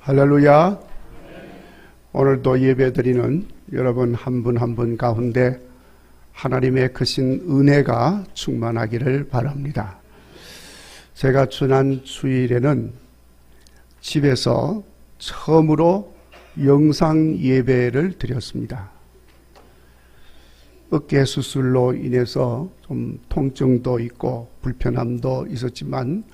할렐루야. 오늘도 예배드리는 여러분 한 분 한 분 가운데 하나님의 크신 은혜가 충만하기를 바랍니다. 제가 지난 주일에는 집에서 처음으로 영상 예배를 드렸습니다. 어깨 수술로 인해서 좀 통증도 있고 불편함도 있었지만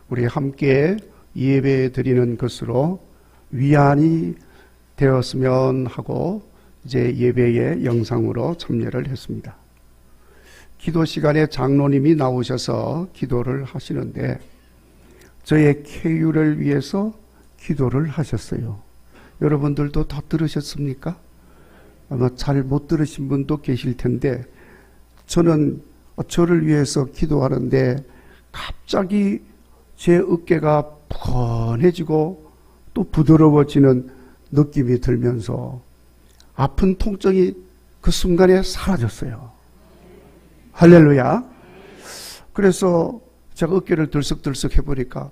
우리 함께 예배 드리는 것으로 위안이 되었으면 하고 이제 예배의 영상으로 참여를 했습니다. 기도 시간에 장로님이 나오셔서 기도를 하시는데 저의 쾌유를 위해서 기도를 하셨어요. 여러분들도 다 들으셨습니까? 아마 잘 못 들으신 분도 계실 텐데 저는 저를 위해서 기도하는데 갑자기 제 어깨가 푸근해지고 또 부드러워지는 느낌이 들면서 아픈 통증이 그 순간에 사라졌어요. 할렐루야. 그래서 제가 어깨를 들썩들썩 해보니까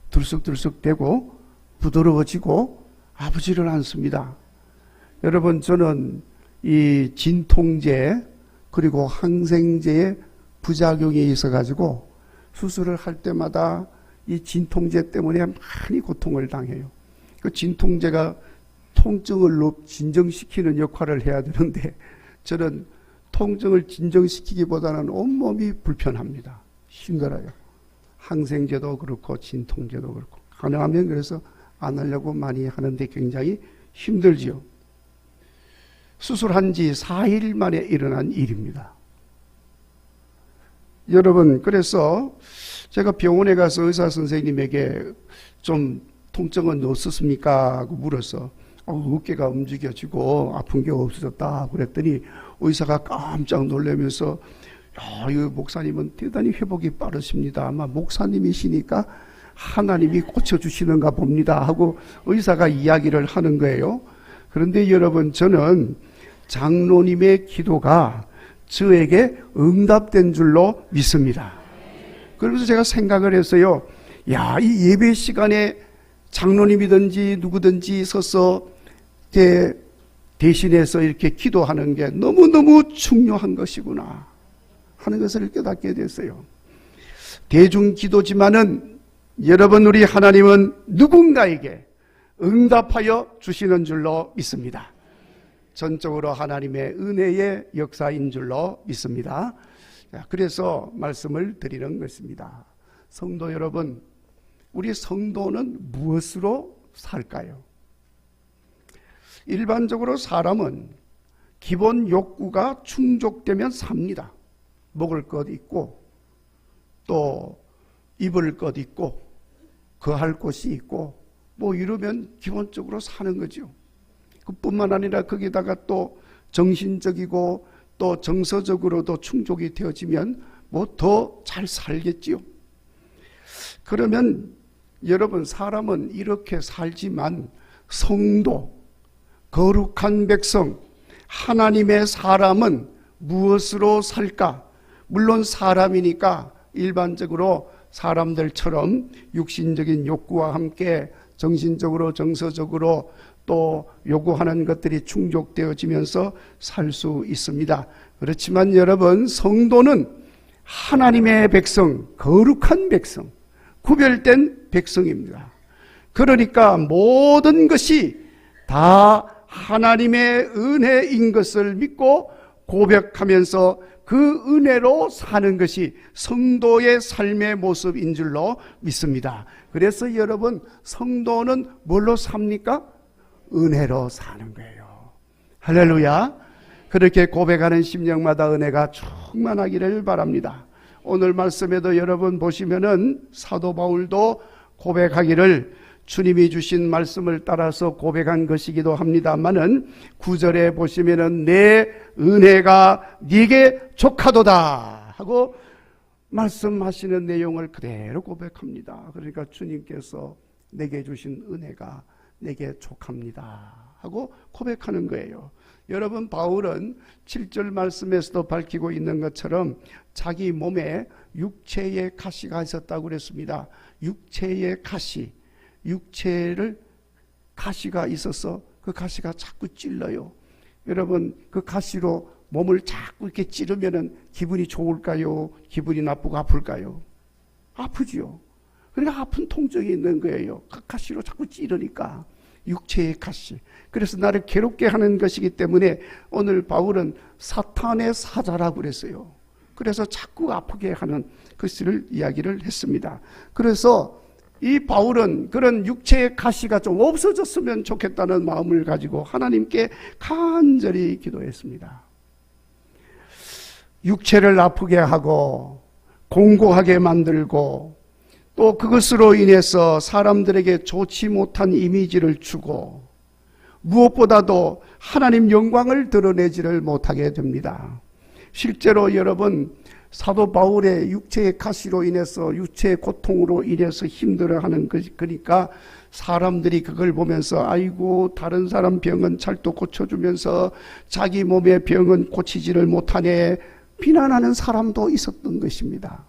들썩들썩 되고 부드러워지고 아프지를 않습니다. 여러분, 저는 이 진통제 그리고 항생제의 부작용이 있어가지고 수술을 할 때마다 이 진통제 때문에 많이 고통을 당해요. 그 진통제가 통증을 진정시키는 역할을 해야 되는데 저는 통증을 진정시키기보다는 온몸이 불편합니다. 힘들어요. 항생제도 그렇고 진통제도 그렇고 가능하면 그래서 안 하려고 많이 하는데 굉장히 힘들지요. 수술한 지 4일 만에 일어난 일입니다. 여러분, 그래서 제가 병원에 가서 의사 선생님에게 좀 통증은 없었습니까? 하고 물어서 어깨가 움직여지고 아픈 게 없어졌다 그랬더니 의사가 깜짝 놀라면서 이 목사님은 대단히 회복이 빠르십니다. 아마 목사님이시니까 하나님이 고쳐주시는가 봅니다 하고 의사가 이야기를 하는 거예요. 그런데 여러분, 저는 장로님의 기도가 저에게 응답된 줄로 믿습니다. 그러면서 제가 생각을 했어요. 이 예배 시간에 장로님이든지 누구든지 서서 대신해서 이렇게 기도하는 게 너무너무 중요한 것이구나 하는 것을 깨닫게 됐어요. 대중 기도지만은 여러분, 우리 하나님은 누군가에게 응답하여 주시는 줄로 믿습니다. 전적으로 하나님의 은혜의 역사인 줄로 믿습니다. 그래서 말씀을 드리는 것입니다. 성도 여러분, 우리 성도는 무엇으로 살까요? 일반적으로 사람은 기본 욕구가 충족되면 삽니다. 먹을 것 있고 또 입을 것 있고 거할 곳이 있고 이러면 기본적으로 사는 거죠. 그뿐만 아니라 거기다가 또 정신적이고 또 정서적으로도 충족이 되어지면 더 잘 살겠지요. 그러면 여러분, 사람은 이렇게 살지만 성도, 거룩한 백성, 하나님의 사람은 무엇으로 살까? 물론 사람이니까 일반적으로 사람들처럼 육신적인 욕구와 함께 정신적으로 정서적으로 또 요구하는 것들이 충족되어지면서 살 수 있습니다. 그렇지만 여러분, 성도는 하나님의 백성, 거룩한 백성, 구별된 백성입니다. 그러니까 모든 것이 다 하나님의 은혜인 것을 믿고 고백하면서 그 은혜로 사는 것이 성도의 삶의 모습인 줄로 믿습니다. 그래서 여러분, 성도는 뭘로 삽니까? 은혜로 사는 거예요. 할렐루야. 그렇게 고백하는 심령마다 은혜가 충만하기를 바랍니다. 오늘 말씀에도 여러분 보시면은 사도 바울도 고백하기를 주님이 주신 말씀을 따라서 고백한 것이기도 합니다만은 9절에 보시면은 내 은혜가 네게 족하도다 하고 말씀하시는 내용을 그대로 고백합니다. 그러니까 주님께서 내게 주신 은혜가 내게 족합니다 하고 고백하는 거예요. 여러분, 바울은 7절 말씀에서도 밝히고 있는 것처럼 자기 몸에 육체의 가시가 있었다고 그랬습니다. 육체의 가시, 육체를 가시가 있어서 그 가시가 자꾸 찔러요. 여러분, 그 가시로 몸을 자꾸 이렇게 찌르면은 기분이 좋을까요? 기분이 나쁘고 아플까요? 아프지요. 그러니까 아픈 통증이 있는 거예요. 그 가시로 자꾸 찌르니까. 육체의 가시. 그래서 나를 괴롭게 하는 것이기 때문에 오늘 바울은 사탄의 사자라고 그랬어요. 그래서 자꾸 아프게 하는 것을 이야기를 했습니다. 그래서 이 바울은 그런 육체의 가시가 좀 없어졌으면 좋겠다는 마음을 가지고 하나님께 간절히 기도했습니다. 육체를 아프게 하고 공고하게 만들고 또 그것으로 인해서 사람들에게 좋지 못한 이미지를 주고 무엇보다도 하나님 영광을 드러내지를 못하게 됩니다. 실제로 여러분, 사도 바울의 육체의 가시로 인해서 육체의 고통으로 인해서 힘들어하는 것, 그러니까 사람들이 그걸 보면서 아이고 다른 사람 병은 찰또 고쳐주면서 자기 몸의 병은 고치지를 못하네 비난하는 사람도 있었던 것입니다.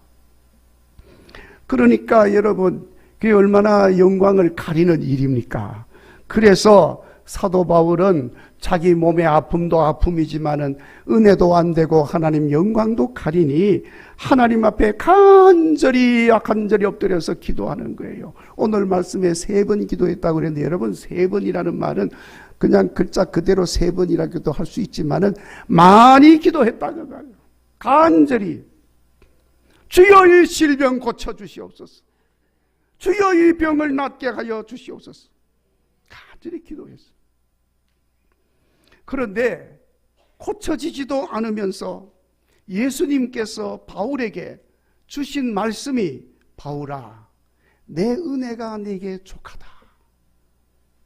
그러니까 여러분, 그게 얼마나 영광을 가리는 일입니까? 그래서 사도 바울은 자기 몸의 아픔도 아픔이지만은 은혜도 안 되고 하나님 영광도 가리니 하나님 앞에 간절히 엎드려서 기도하는 거예요. 오늘 말씀에 3번 기도했다고 그랬는데 여러분, 3번이라는 말은 그냥 글자 그대로 3번이라고도 할 수 있지만은 많이 기도했다는 거예요. 간절히 주여 이 질병 고쳐주시옵소서. 주여 이 병을 낫게 하여 주시옵소서. 간절히 기도했어요. 그런데 고쳐지지도 않으면서 예수님께서 바울에게 주신 말씀이 바울아, 내 은혜가 네게 족하다.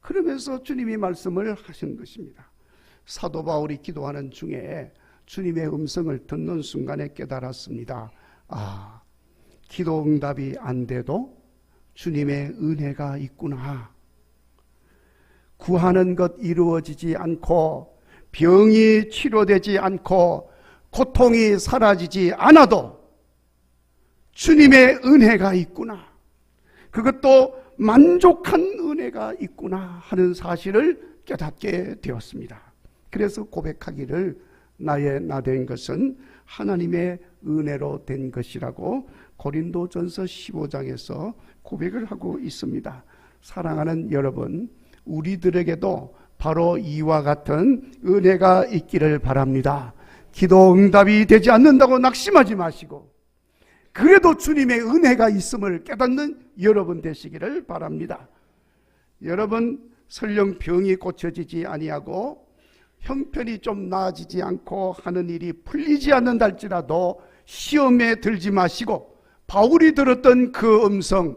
그러면서 주님이 말씀을 하신 것입니다. 사도 바울이 기도하는 중에 주님의 음성을 듣는 순간에 깨달았습니다. 아, 기도 응답이 안 돼도 주님의 은혜가 있구나. 구하는 것 이루어지지 않고 병이 치료되지 않고 고통이 사라지지 않아도 주님의 은혜가 있구나. 그것도 만족한 은혜가 있구나 하는 사실을 깨닫게 되었습니다. 그래서 고백하기를 나의 나 된 것은 하나님의 은혜로 된 것이라고 고린도전서 15장에서 고백을 하고 있습니다. 사랑하는 여러분, 우리들에게도 바로 이와 같은 은혜가 있기를 바랍니다. 기도 응답이 되지 않는다고 낙심하지 마시고 그래도 주님의 은혜가 있음을 깨닫는 여러분 되시기를 바랍니다. 여러분, 설령 병이 고쳐지지 아니하고 형편이 좀 나아지지 않고 하는 일이 풀리지 않는다 할지라도 시험에 들지 마시고 바울이 들었던 그 음성,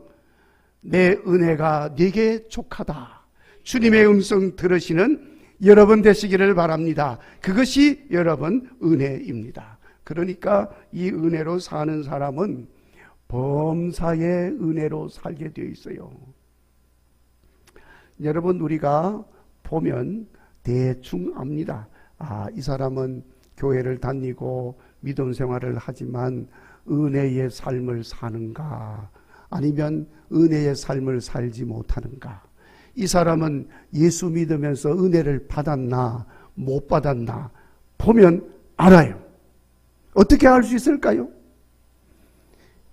내 은혜가 네게 족하다. 주님의 음성 들으시는 여러분 되시기를 바랍니다. 그것이 여러분 은혜입니다. 그러니까 이 은혜로 사는 사람은 범사의 은혜로 살게 되어 있어요. 여러분, 우리가 보면 대충 압니다. 아, 이 사람은 교회를 다니고 믿음 생활을 하지만 은혜의 삶을 사는가? 아니면 은혜의 삶을 살지 못하는가? 이 사람은 예수 믿으면서 은혜를 받았나 못 받았나 보면 알아요. 어떻게 알 수 있을까요?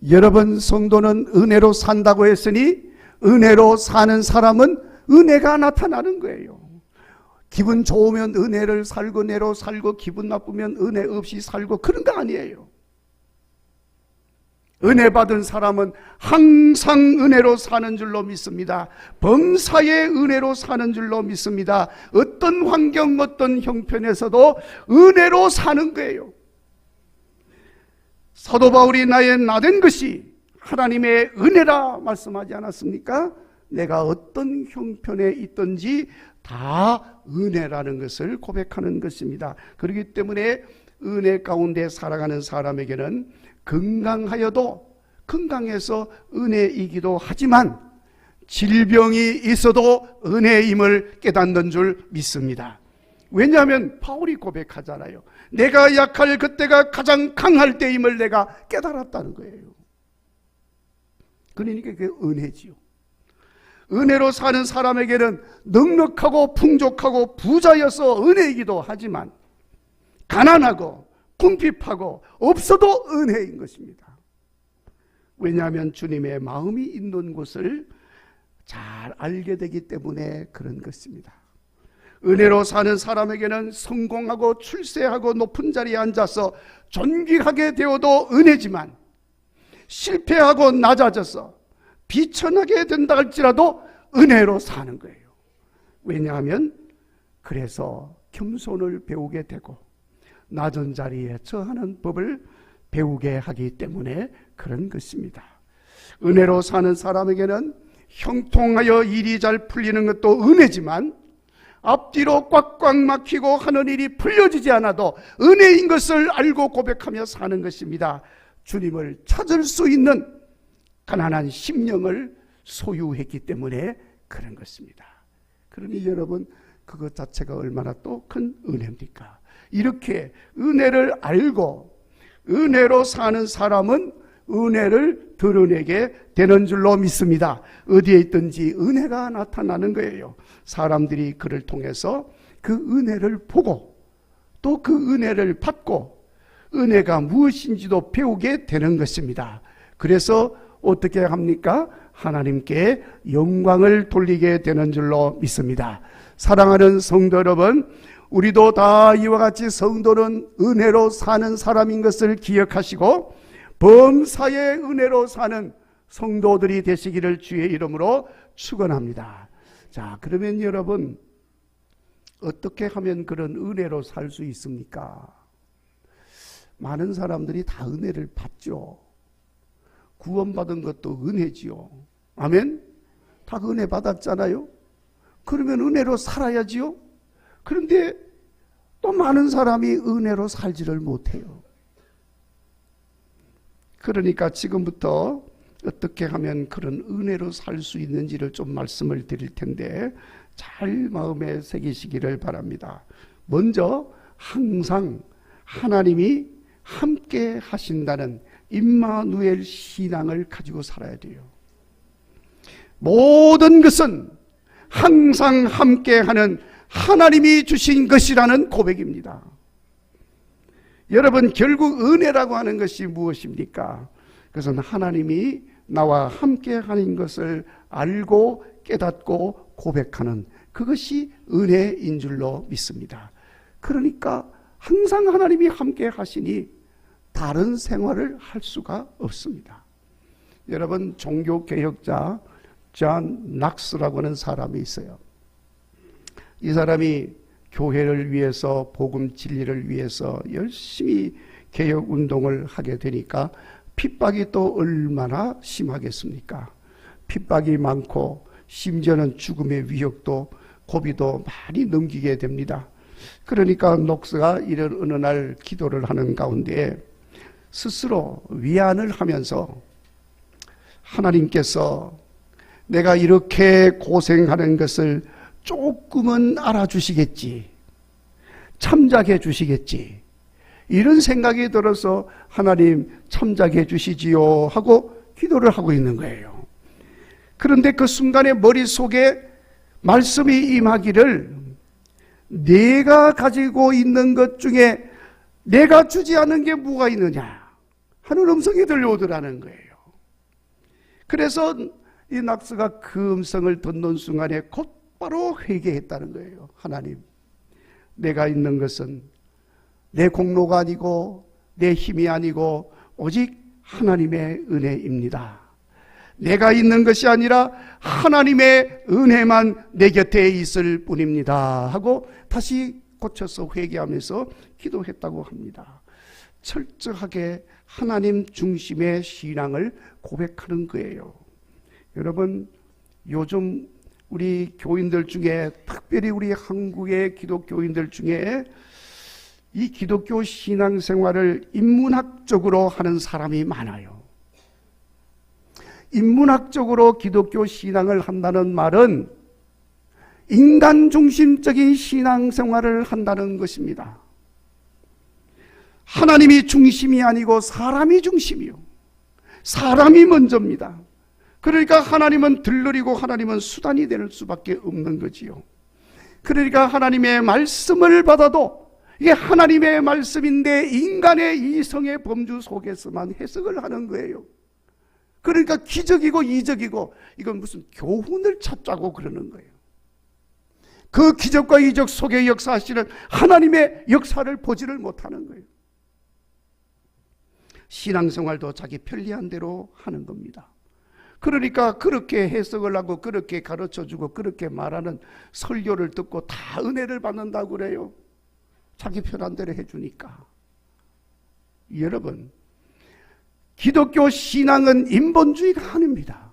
여러분, 성도는 은혜로 산다고 했으니 은혜로 사는 사람은 은혜가 나타나는 거예요. 기분 좋으면 은혜를 살고 은혜로 살고 기분 나쁘면 은혜 없이 살고 그런 거 아니에요. 은혜 받은 사람은 항상 은혜로 사는 줄로 믿습니다. 범사의 은혜로 사는 줄로 믿습니다. 어떤 환경, 어떤 형편에서도 은혜로 사는 거예요. 사도 바울이 나의 나 된 것이 하나님의 은혜라 말씀하지 않았습니까? 내가 어떤 형편에 있든지 다 은혜라는 것을 고백하는 것입니다. 그렇기 때문에 은혜 가운데 살아가는 사람에게는 건강하여도 건강해서 은혜이기도 하지만 질병이 있어도 은혜임을 깨닫는 줄 믿습니다. 왜냐하면 바울이 고백하잖아요. 내가 약할 그때가 가장 강할 때임을 내가 깨달았다는 거예요. 그러니까 그게 은혜지요. 은혜로 사는 사람에게는 넉넉하고 풍족하고 부자여서 은혜이기도 하지만 가난하고 궁핍하고 없어도 은혜인 것입니다. 왜냐하면 주님의 마음이 있는 곳을 잘 알게 되기 때문에 그런 것입니다. 은혜로 사는 사람에게는 성공하고 출세하고 높은 자리에 앉아서 존귀하게 되어도 은혜지만 실패하고 낮아져서 비천하게 된다 할지라도 은혜로 사는 거예요. 왜냐하면 그래서 겸손을 배우게 되고 낮은 자리에 처하는 법을 배우게 하기 때문에 그런 것입니다. 은혜로 사는 사람에게는 형통하여 일이 잘 풀리는 것도 은혜지만 앞뒤로 꽉꽉 막히고 하는 일이 풀려지지 않아도 은혜인 것을 알고 고백하며 사는 것입니다. 주님을 찾을 수 있는 가난한 심령을 소유했기 때문에 그런 것입니다. 그러니 여러분, 그것 자체가 얼마나 또 큰 은혜입니까? 이렇게 은혜를 알고 은혜로 사는 사람은 은혜를 드러내게 되는 줄로 믿습니다. 어디에 있든지 은혜가 나타나는 거예요. 사람들이 그를 통해서 그 은혜를 보고 또 그 은혜를 받고 은혜가 무엇인지도 배우게 되는 것입니다. 그래서 어떻게 합니까? 하나님께 영광을 돌리게 되는 줄로 믿습니다. 사랑하는 성도 여러분, 우리도 다 이와 같이 성도는 은혜로 사는 사람인 것을 기억하시고 범사의 은혜로 사는 성도들이 되시기를 주의 이름으로 축원합니다. 자, 그러면 여러분, 어떻게 하면 그런 은혜로 살 수 있습니까? 많은 사람들이 다 은혜를 받죠. 구원받은 것도 은혜지요. 아멘? 다 은혜 받았잖아요. 그러면 은혜로 살아야지요. 그런데 또 많은 사람이 은혜로 살지를 못해요. 그러니까 지금부터 어떻게 하면 그런 은혜로 살 수 있는지를 좀 말씀을 드릴 텐데 잘 마음에 새기시기를 바랍니다. 먼저 항상 하나님이 함께 하신다는 임마누엘 신앙을 가지고 살아야 돼요. 모든 것은 항상 함께하는 하나님이 주신 것이라는 고백입니다. 여러분, 결국 은혜라고 하는 것이 무엇입니까? 그것은 하나님이 나와 함께하는 것을 알고 깨닫고 고백하는 그것이 은혜인 줄로 믿습니다. 그러니까 항상 하나님이 함께 하시니 다른 생활을 할 수가 없습니다. 여러분, 종교개혁자 존 낙스라고 하는 사람이 있어요. 이 사람이 교회를 위해서 복음 진리를 위해서 열심히 개혁운동을 하게 되니까 핍박이 또 얼마나 심하겠습니까? 핍박이 많고 심지어는 죽음의 위협도 고비도 많이 넘기게 됩니다. 그러니까 녹스가 이런 어느 날 기도를 하는 가운데 스스로 위안을 하면서 하나님께서 내가 이렇게 고생하는 것을 조금은 알아주시겠지, 참작해 주시겠지, 이런 생각이 들어서 하나님 참작해 주시지요 하고 기도를 하고 있는 거예요. 그런데 그 순간에 머릿속에 말씀이 임하기를 내가 가지고 있는 것 중에 내가 주지 않은 게 뭐가 있느냐 하는 음성이 들려오더라는 거예요. 그래서 이 낙스가 그 음성을 듣는 순간에 곧바로 회개했다는 거예요. 하나님, 내가 있는 것은 내 공로가 아니고 내 힘이 아니고 오직 하나님의 은혜입니다. 내가 있는 것이 아니라 하나님의 은혜만 내 곁에 있을 뿐입니다 하고 다시 고쳐서 회개하면서 기도했다고 합니다. 철저하게 하나님 중심의 신앙을 고백하는 거예요. 여러분, 요즘 우리 교인들 중에, 특별히 우리 한국의 기독교인들 중에 이 기독교 신앙생활을 인문학적으로 하는 사람이 많아요. 인문학적으로 기독교 신앙을 한다는 말은 인간 중심적인 신앙생활을 한다는 것입니다. 하나님이 중심이 아니고 사람이 중심이요. 사람이 먼저입니다. 그러니까 하나님은 들러리고 하나님은 수단이 될 수밖에 없는 거지요. 그러니까 하나님의 말씀을 받아도 이게 하나님의 말씀인데 인간의 이성의 범주 속에서만 해석을 하는 거예요. 그러니까 기적이고 이적이고 이건 무슨 교훈을 찾자고 그러는 거예요. 그 기적과 이적 속에 역사하시는 하나님의 역사를 보지를 못하는 거예요. 신앙생활도 자기 편리한 대로 하는 겁니다. 그러니까 그렇게 해석을 하고 그렇게 가르쳐주고 그렇게 말하는 설교를 듣고 다 은혜를 받는다고 그래요. 자기 편한 대로 해주니까. 여러분, 기독교 신앙은 인본주의가 아닙니다.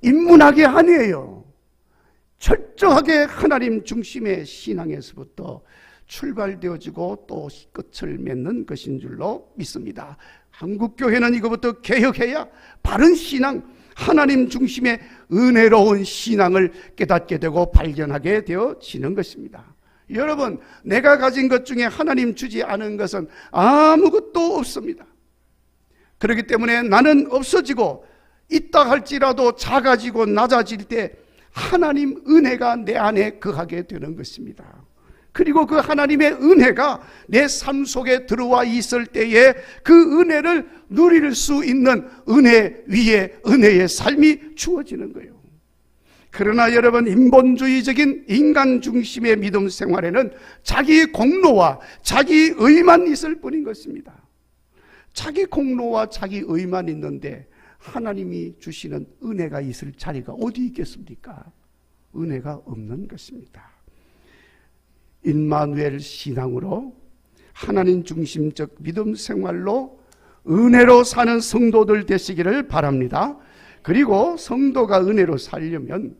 인문학이 아니에요. 철저하게 하나님 중심의 신앙에서부터 출발되어지고 또 끝을 맺는 것인 줄로 믿습니다. 한국교회는 이거부터 개혁해야 바른 신앙, 하나님 중심의 은혜로운 신앙을 깨닫게 되고 발견하게 되어지는 것입니다. 여러분, 내가 가진 것 중에 하나님 주지 않은 것은 아무것도 없습니다. 그렇기 때문에 나는 없어지고 있다 할지라도 작아지고 낮아질 때 하나님 은혜가 내 안에 거하게 되는 것입니다. 그리고 그 하나님의 은혜가 내 삶 속에 들어와 있을 때에 그 은혜를 누릴 수 있는 은혜 위에 은혜의 삶이 주어지는 거예요. 그러나 여러분, 인본주의적인 인간 중심의 믿음 생활에는 자기 공로와 자기 의만 있을 뿐인 것입니다. 자기 공로와 자기 의만 있는데 하나님이 주시는 은혜가 있을 자리가 어디 있겠습니까? 은혜가 없는 것입니다. 임마누엘 신앙으로 하나님 중심적 믿음 생활로 은혜로 사는 성도들 되시기를 바랍니다. 그리고 성도가 은혜로 살려면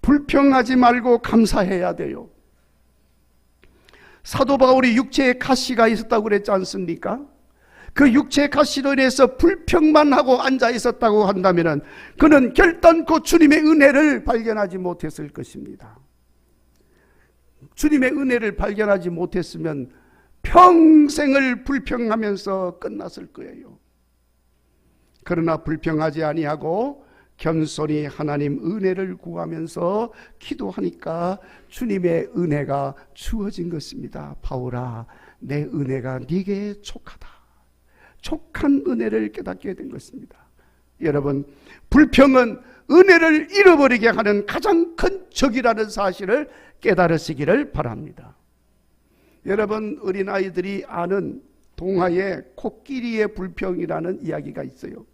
불평하지 말고 감사해야 돼요. 사도 바울이 육체에 가시가 있었다고 그랬지 않습니까? 그 육체의 가시로 인해서 불평만 하고 앉아 있었다고 한다면 그는 결단코 주님의 은혜를 발견하지 못했을 것입니다. 주님의 은혜를 발견하지 못했으면 평생을 불평하면서 끝났을 거예요. 그러나 불평하지 아니하고 겸손히 하나님 은혜를 구하면서 기도하니까 주님의 은혜가 주어진 것입니다. 바울아, 내 은혜가 네게 족하다. 족한 은혜를 깨닫게 된 것입니다. 여러분, 불평은 은혜를 잃어버리게 하는 가장 큰 적이라는 사실을 깨달으시기를 바랍니다. 여러분, 어린아이들이 아는 동화에 코끼리의 불평이라는 이야기가 있어요.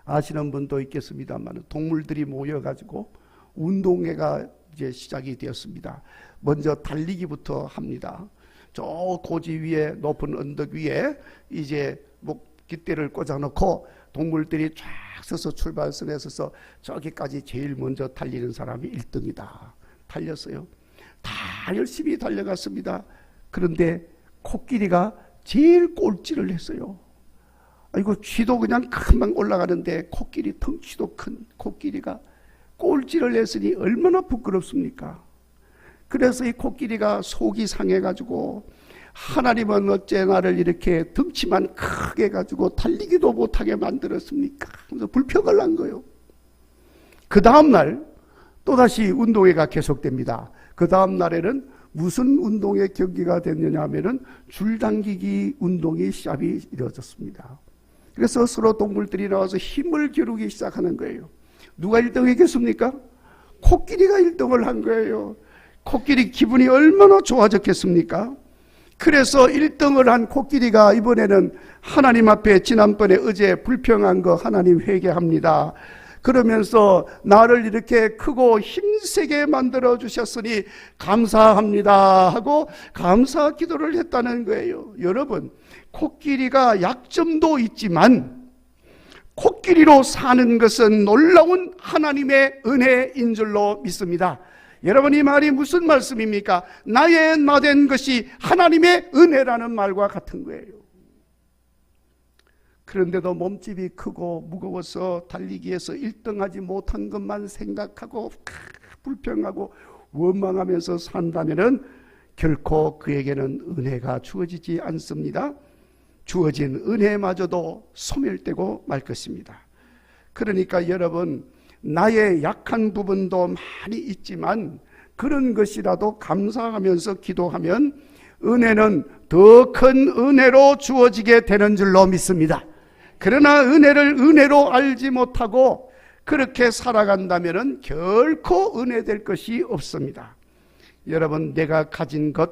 아시는 분도 있겠습니다만 동물들이 모여가지고 운동회가 이제 시작이 되었습니다. 먼저 달리기부터 합니다. 저 고지 위에 높은 언덕 위에 이제 깃대를 꽂아놓고 동물들이 쫙 서서 출발선에 서서 저기까지 제일 먼저 달리는 사람이 1등이다. 달렸어요. 다 열심히 달려갔습니다. 그런데 코끼리가 제일 꼴찌를 했어요. 아이고, 쥐도 그냥 금방 올라가는데 코끼리, 덩치도 큰 코끼리가 꼴찌를 했으니 얼마나 부끄럽습니까? 그래서 이 코끼리가 속이 상해가지고 하나님은 어째 나를 이렇게 덩치만 크게 가지고 달리기도 못하게 만들었습니까? 그래서 불평을 한 거예요. 그 다음날 또다시 운동회가 계속됩니다. 그 다음날에는 무슨 운동의 경기가 됐느냐 하면은 줄당기기 운동이 시합이 이루어졌습니다. 그래서 서로 동물들이 나와서 힘을 기르기 시작하는 거예요. 누가 1등 했겠습니까? 코끼리가 1등을 한 거예요. 코끼리 기분이 얼마나 좋아졌겠습니까? 그래서 1등을 한 코끼리가 이번에는 하나님 앞에 지난번에 어제 불평한 거 하나님 회개합니다. 그러면서 나를 이렇게 크고 힘세게 만들어 주셨으니 감사합니다 하고 감사 기도를 했다는 거예요. 여러분, 코끼리가 약점도 있지만 코끼리로 사는 것은 놀라운 하나님의 은혜인 줄로 믿습니다. 여러분, 이 말이 무슨 말씀입니까? 나의 나된 것이 하나님의 은혜라는 말과 같은 거예요. 그런데도 몸집이 크고 무거워서 달리기에서 1등하지 못한 것만 생각하고 불평하고 원망하면서 산다면은 결코 그에게는 은혜가 주어지지 않습니다. 주어진 은혜마저도 소멸되고 말 것입니다. 그러니까 여러분, 나의 약한 부분도 많이 있지만 그런 것이라도 감사하면서 기도하면 은혜는 더 큰 은혜로 주어지게 되는 줄로 믿습니다. 그러나 은혜를 은혜로 알지 못하고 그렇게 살아간다면 결코 은혜될 것이 없습니다. 여러분, 내가 가진 것,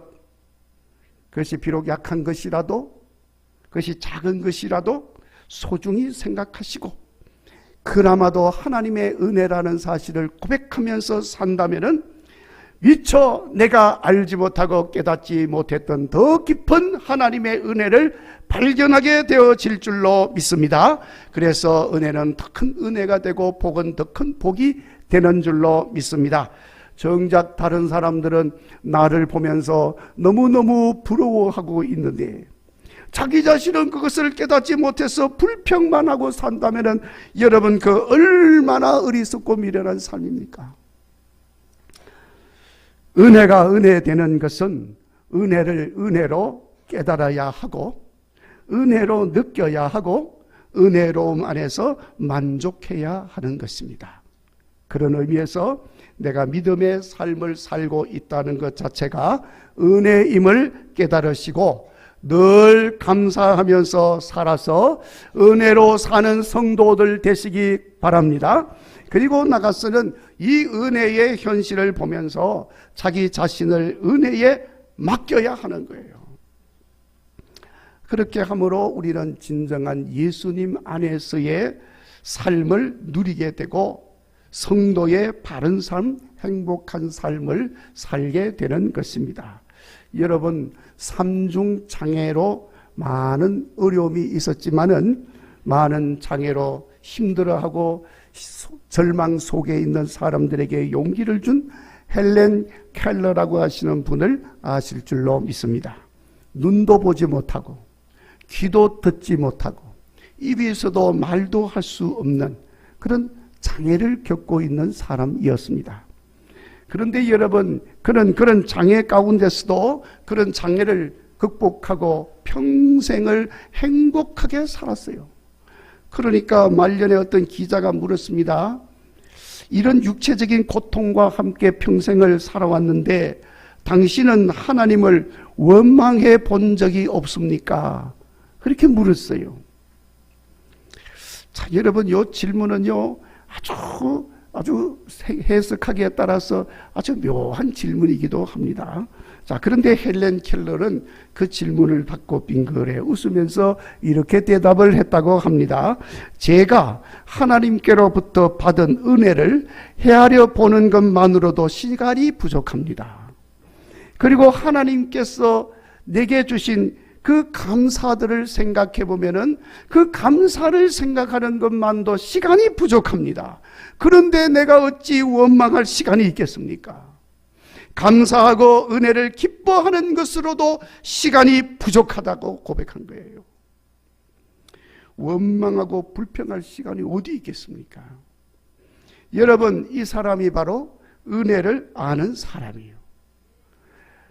그것이 비록 약한 것이라도, 그것이 작은 것이라도 소중히 생각하시고 그나마도 하나님의 은혜라는 사실을 고백하면서 산다면 미처 내가 알지 못하고 깨닫지 못했던 더 깊은 하나님의 은혜를 발견하게 되어질 줄로 믿습니다. 그래서 은혜는 더 큰 은혜가 되고 복은 더 큰 복이 되는 줄로 믿습니다. 정작 다른 사람들은 나를 보면서 너무너무 부러워하고 있는데 자기 자신은 그것을 깨닫지 못해서 불평만 하고 산다면 여러분, 그 얼마나 어리석고 미련한 삶입니까? 은혜가 은혜되는 것은 은혜를 은혜로 깨달아야 하고 은혜로 느껴야 하고 은혜로움 안에서 만족해야 하는 것입니다. 그런 의미에서 내가 믿음의 삶을 살고 있다는 것 자체가 은혜임을 깨달으시고 늘 감사하면서 살아서 은혜로 사는 성도들 되시기 바랍니다. 그리고 나가서는 이 은혜의 현실을 보면서 자기 자신을 은혜에 맡겨야 하는 거예요. 그렇게 함으로 우리는 진정한 예수님 안에서의 삶을 누리게 되고 성도의 바른 삶, 행복한 삶을 살게 되는 것입니다. 여러분, 삼중 장애로 많은 어려움이 있었지만은 많은 장애로 힘들어하고 절망 속에 있는 사람들에게 용기를 준 헬렌 켈러라고 하시는 분을 아실 줄로 믿습니다. 눈도 보지 못하고 귀도 듣지 못하고 입에서도 말도 할 수 없는 그런 장애를 겪고 있는 사람이었습니다. 그런데 여러분, 그런 장애 가운데서도 그런 장애를 극복하고 평생을 행복하게 살았어요. 그러니까 말년에 어떤 기자가 물었습니다. 이런 육체적인 고통과 함께 평생을 살아왔는데 당신은 하나님을 원망해 본 적이 없습니까? 그렇게 물었어요. 자, 여러분, 이 질문은요, 아주 해석하기에 따라서 아주 묘한 질문이기도 합니다. 자, 그런데 헬렌 켈러는 그 질문을 받고 빙그레 웃으면서 이렇게 대답을 했다고 합니다. 제가 하나님께로부터 받은 은혜를 헤아려 보는 것만으로도 시간이 부족합니다. 그리고 하나님께서 내게 주신 그 감사들을 생각해 보면은 그 감사를 생각하는 것만도 시간이 부족합니다. 그런데 내가 어찌 원망할 시간이 있겠습니까? 감사하고 은혜를 기뻐하는 것으로도 시간이 부족하다고 고백한 거예요. 원망하고 불평할 시간이 어디 있겠습니까? 여러분, 이 사람이 바로 은혜를 아는 사람이에요.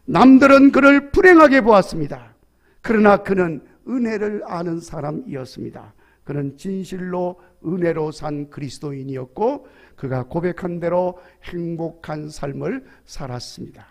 남들은 그를 불행하게 보았습니다. 그러나 그는 은혜를 아는 사람이었습니다. 그는 진실로 은혜로 산 그리스도인이었고 그가 고백한 대로 행복한 삶을 살았습니다.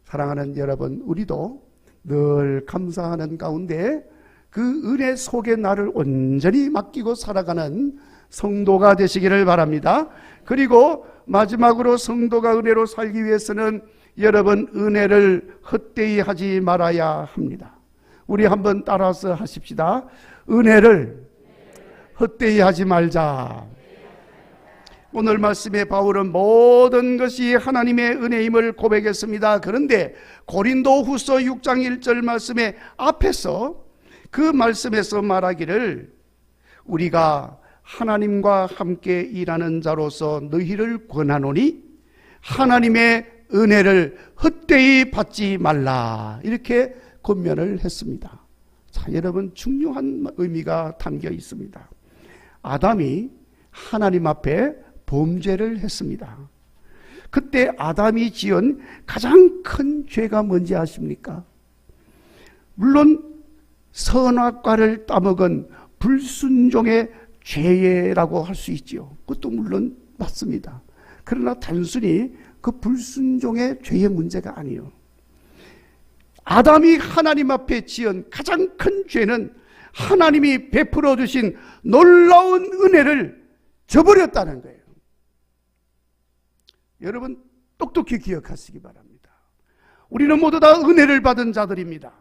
사랑하는 여러분, 우리도 늘 감사하는 가운데 그 은혜 속에 나를 온전히 맡기고 살아가는 성도가 되시기를 바랍니다. 그리고 마지막으로 성도가 은혜로 살기 위해서는 여러분, 은혜를 헛되이 하지 말아야 합니다. 우리 한번 따라서 하십시다. 은혜를 헛되이 하지 말자. 오늘 말씀에 바울은 모든 것이 하나님의 은혜임을 고백했습니다. 그런데 고린도 후서 6장 1절 말씀에 앞에서 그 말씀에서 말하기를 우리가 하나님과 함께 일하는 자로서 너희를 권하노니 하나님의 은혜를 헛되이 받지 말라, 이렇게 권면을 했습니다. 자, 여러분, 중요한 의미가 담겨 있습니다. 아담이 하나님 앞에 범죄를 했습니다. 그때 아담이 지은 가장 큰 죄가 뭔지 아십니까? 물론 선악과를 따먹은 불순종의 죄라고 할 수 있지요. 그것도 물론 맞습니다. 그러나 단순히 그 불순종의 죄의 문제가 아니에요. 아담이 하나님 앞에 지은 가장 큰 죄는 하나님이 베풀어 주신 놀라운 은혜를 저버렸다는 거예요. 여러분 똑똑히 기억하시기 바랍니다. 우리는 모두 다 은혜를 받은 자들입니다.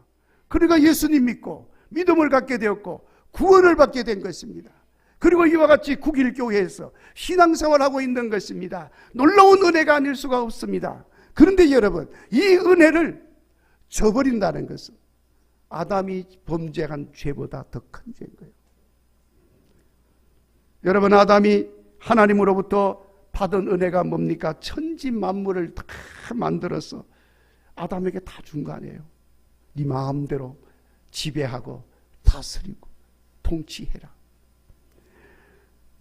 그러니까 예수님 믿고 믿음을 갖게 되었고 구원을 받게 된 것입니다. 그리고 이와 같이 국일교회에서 신앙생활하고 있는 것입니다. 놀라운 은혜가 아닐 수가 없습니다. 그런데 여러분, 이 은혜를 저버린다는 것은 아담이 범죄한 죄보다 더 큰 죄인 거예요. 여러분, 아담이 하나님으로부터 받은 은혜가 뭡니까? 천지 만물을 다 만들어서 아담에게 다 준 거 아니에요. 네 마음대로 지배하고 다스리고 통치해라.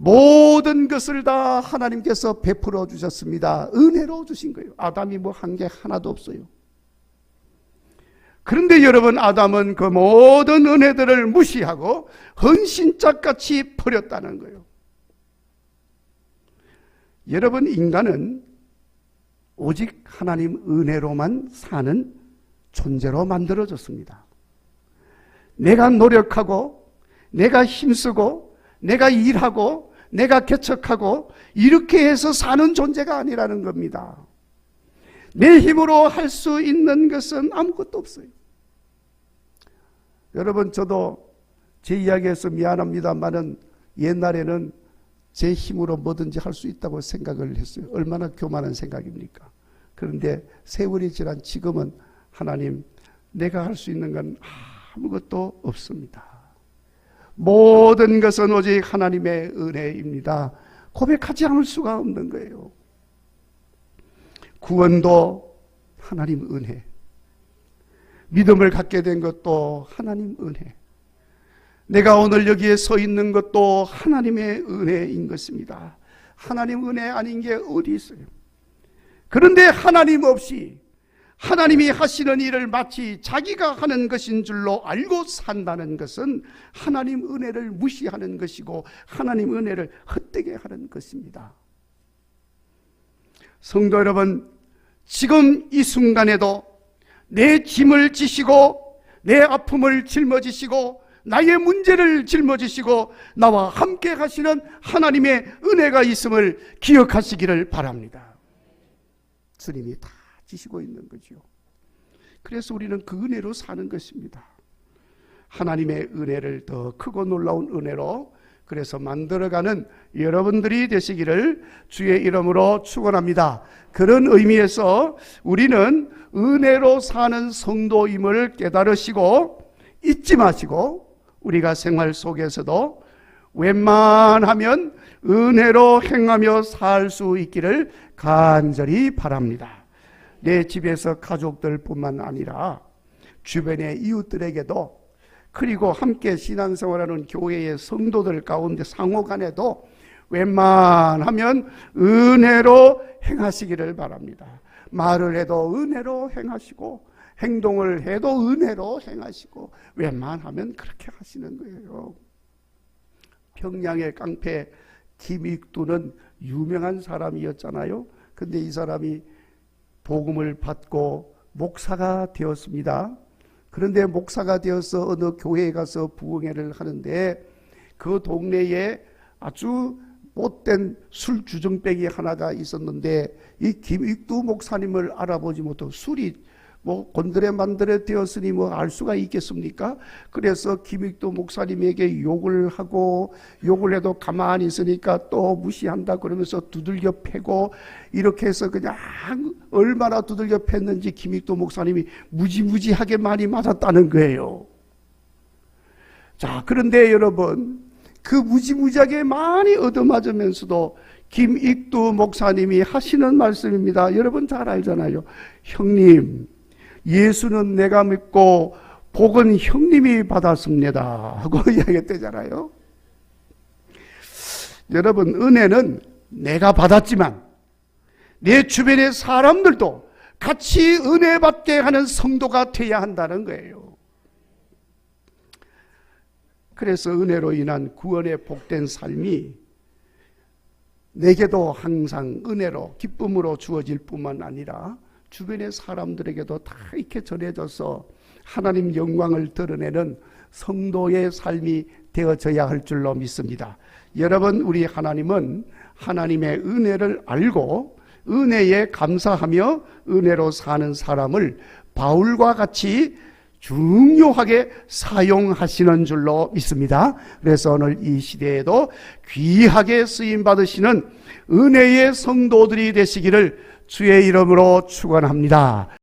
모든 것을 다 하나님께서 베풀어 주셨습니다. 은혜로 주신 거예요. 아담이 뭐 한 게 하나도 없어요. 그런데 여러분, 아담은 그 모든 은혜들을 무시하고 헌신짝같이 버렸다는 거예요. 여러분, 인간은 오직 하나님 은혜로만 사는 존재로 만들어졌습니다. 내가 노력하고 내가 힘쓰고 내가 일하고 내가 개척하고 이렇게 해서 사는 존재가 아니라는 겁니다. 내 힘으로 할 수 있는 것은 아무것도 없어요. 여러분, 저도 제 이야기에서 미안합니다만은 옛날에는 제 힘으로 뭐든지 할 수 있다고 생각을 했어요. 얼마나 교만한 생각입니까? 그런데 세월이 지난 지금은 하나님, 내가 할 수 있는 건 아무것도 없습니다. 모든 것은 오직 하나님의 은혜입니다. 고백하지 않을 수가 없는 거예요. 구원도 하나님 은혜, 믿음을 갖게 된 것도 하나님 은혜, 내가 오늘 여기에 서 있는 것도 하나님의 은혜인 것입니다. 하나님 은혜 아닌 게 어디 있어요? 그런데 하나님 없이 하나님이 하시는 일을 마치 자기가 하는 것인 줄로 알고 산다는 것은 하나님 은혜를 무시하는 것이고 하나님 은혜를 헛되게 하는 것입니다. 성도 여러분, 지금 이 순간에도 내 짐을 지시고 내 아픔을 짊어지시고 나의 문제를 짊어지시고 나와 함께 하시는 하나님의 은혜가 있음을 기억하시기를 바랍니다. 주님이 다 지시고 있는 거죠. 그래서 우리는 그 은혜로 사는 것입니다. 하나님의 은혜를 더 크고 놀라운 은혜로 그래서 만들어가는 여러분들이 되시기를 주의 이름으로 축원합니다. 그런 의미에서 우리는 은혜로 사는 성도임을 깨달으시고 잊지 마시고 우리가 생활 속에서도 웬만하면 은혜로 행하며 살 수 있기를 간절히 바랍니다. 내 집에서 가족들뿐만 아니라 주변의 이웃들에게도, 그리고 함께 신앙생활하는 교회의 성도들 가운데 상호간에도 웬만하면 은혜로 행하시기를 바랍니다. 말을 해도 은혜로 행하시고 행동을 해도 은혜로 행하시고 웬만하면 그렇게 하시는 거예요. 평양의 깡패 김익두는 유명한 사람이었잖아요. 근데 이 사람이 복음을 받고 목사가 되었습니다. 그런데 목사가 되어서 어느 교회에 가서 부흥회를 하는데 그 동네에 아주 못된 술 주정뱅이 하나가 있었는데 이 김익두 목사님을 알아보지 못하고 술이 뭐 곤드레 만드레 되었으니 뭐 알 수가 있겠습니까? 그래서 김익두 목사님에게 욕을 하고 욕을 해도 가만히 있으니까 또 무시한다 그러면서 두들겨 패고 이렇게 해서 그냥 얼마나 두들겨 팼는지 김익두 목사님이 무지무지하게 많이 맞았다는 거예요. 자, 그런데 여러분, 그 무지무지하게 많이 얻어맞으면서도 김익두 목사님이 하시는 말씀입니다. 여러분 잘 알잖아요. 형님, 예수는 내가 믿고 복은 형님이 받았습니다 하고 이야기했대잖아요. 여러분, 은혜는 내가 받았지만 내 주변의 사람들도 같이 은혜 받게 하는 성도가 되어야 한다는 거예요. 그래서 은혜로 인한 구원의 복된 삶이 내게도 항상 은혜로 기쁨으로 주어질 뿐만 아니라 주변의 사람들에게도 다 이렇게 전해져서 하나님 영광을 드러내는 성도의 삶이 되어져야 할 줄로 믿습니다. 여러분, 우리 하나님은 하나님의 은혜를 알고 은혜에 감사하며 은혜로 사는 사람을 바울과 같이 중요하게 사용하시는 줄로 믿습니다. 그래서 오늘 이 시대에도 귀하게 쓰임받으시는 은혜의 성도들이 되시기를 주의 이름으로 축원합니다.